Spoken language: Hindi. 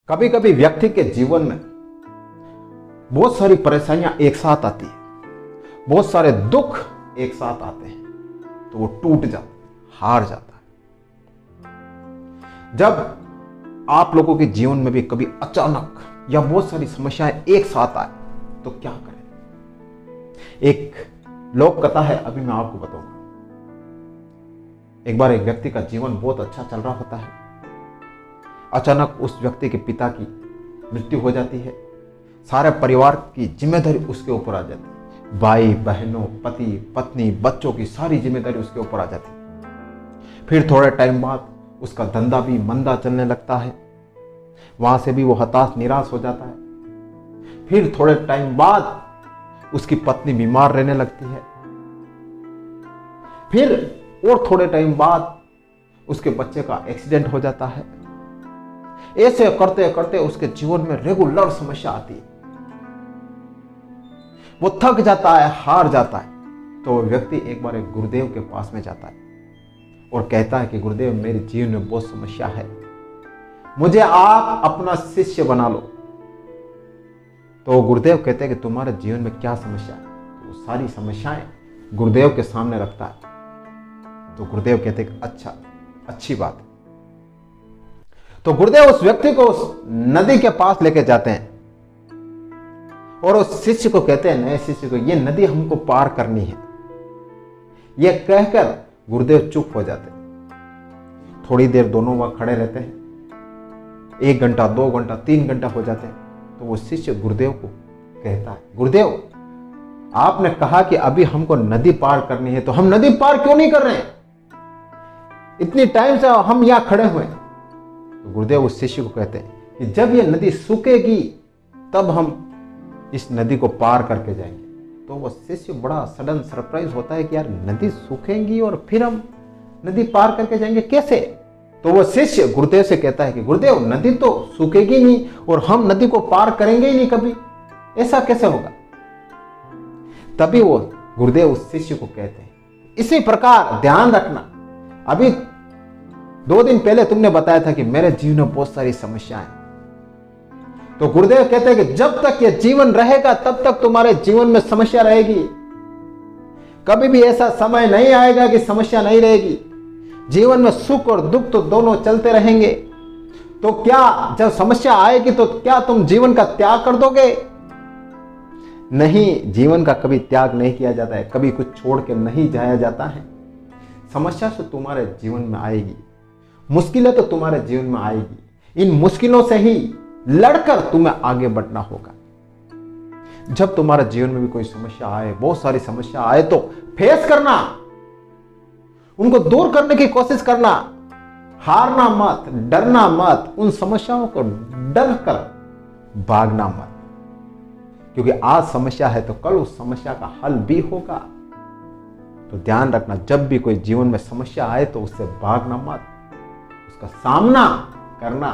कभी कभी व्यक्ति के जीवन में बहुत सारी परेशानियां एक साथ आती है, बहुत सारे दुख एक साथ आते हैं, तो वो टूट जाता है, हार जाता है। जब आप लोगों के जीवन में भी कभी अचानक या बहुत सारी समस्याएं एक साथ आए तो क्या करें? एक लोक कथा है, अभी मैं आपको बताऊंगा। एक बार एक व्यक्ति का जीवन बहुत अच्छा चल रहा होता है। अचानक उस व्यक्ति के पिता की मृत्यु हो जाती है। सारे परिवार की जिम्मेदारी उसके ऊपर आ जाती है। भाई बहनों, पति पत्नी, बच्चों की सारी जिम्मेदारी उसके ऊपर आ जाती है। फिर थोड़े टाइम बाद उसका धंधा भी मंदा चलने लगता है। वहां से भी वो हताश निराश हो जाता है। फिर थोड़े टाइम बाद उसकी पत्नी बीमार रहने लगती है। फिर और थोड़े टाइम बाद उसके बच्चे का एक्सीडेंट हो जाता है। ऐसे करते करते उसके जीवन में रेगुलर समस्या आती है। वो थक जाता है, हार जाता है। तो वो व्यक्ति एक बार एक गुरुदेव के पास में जाता है और कहता है कि गुरुदेव, मेरे जीवन में बहुत समस्या है, मुझे आप अपना शिष्य बना लो। तो गुरुदेव कहते हैं कि तुम्हारे जीवन में क्या समस्या है? तो वो सारी समस्याएं गुरुदेव के सामने रखता है। तो गुरुदेव कहते हैं कि अच्छा, अच्छी बात है। तो गुरुदेव उस व्यक्ति को उस नदी के पास लेके जाते हैं और उस शिष्य को कहते हैं, नए शिष्य को, ये नदी हमको पार करनी है। यह कहकर गुरुदेव चुप हो जाते हैं। थोड़ी देर दोनों वहां खड़े रहते हैं। 1 घंटा, 2 घंटा, 3 घंटा हो जाते हैं। तो वो शिष्य गुरुदेव को कहता है, गुरुदेव, आपने कहा कि अभी हमको नदी पार करनी है, तो हम नदी पार क्यों नहीं कर रहे हैं? इतनी टाइम से हम यहां खड़े हुए हैं। तो गुरुदेव उस शिष्य को कहते हैं कि जब ये नदी सूखेगी तब हम इस नदी को पार करके जाएंगे। तो वो शिष्य बड़ा सडन सरप्राइज होता है कि यार, नदी सूखेगी और फिर हम नदी पार करके जाएंगे, कैसे? तो वो शिष्य गुरुदेव से कहता है कि गुरुदेव, नदी तो सूखेगी नहीं और हम नदी को पार करेंगे ही नहीं कभी, ऐसा कैसे होगा? तभी वो गुरुदेव उस शिष्य को कहते हैं, इसी प्रकार ध्यान रखना, अभी 2 दिन पहले तुमने बताया था कि मेरे जीवन में बहुत सारी समस्याएं। तो गुरुदेव कहते हैं कि जब तक ये जीवन रहेगा तब तक तुम्हारे जीवन में समस्या रहेगी। कभी भी ऐसा समय नहीं आएगा कि समस्या नहीं रहेगी। जीवन में सुख और दुख तो दोनों चलते रहेंगे। तो क्या जब समस्या आएगी तो क्या तुम जीवन का त्याग कर दोगे? नहीं, जीवन का कभी त्याग नहीं किया जाता है, कभी कुछ छोड़ के नहीं जाया जाता है। समस्या तो तुम्हारे जीवन में आएगी, मुश्किलें तो तुम्हारे जीवन में आएगी। इन मुश्किलों से ही लड़कर तुम्हें आगे बढ़ना होगा। जब तुम्हारे जीवन में भी कोई समस्या आए, बहुत सारी समस्या आए, तो फेस करना, उनको दूर करने की कोशिश करना, हारना मत, डरना मत, उन समस्याओं को डर कर भागना मत। क्योंकि आज समस्या है तो कल उस समस्या का हल भी होगा। तो ध्यान रखना, जब भी कोई जीवन में समस्या आए तो उससे भागना मत, उसका सामना करना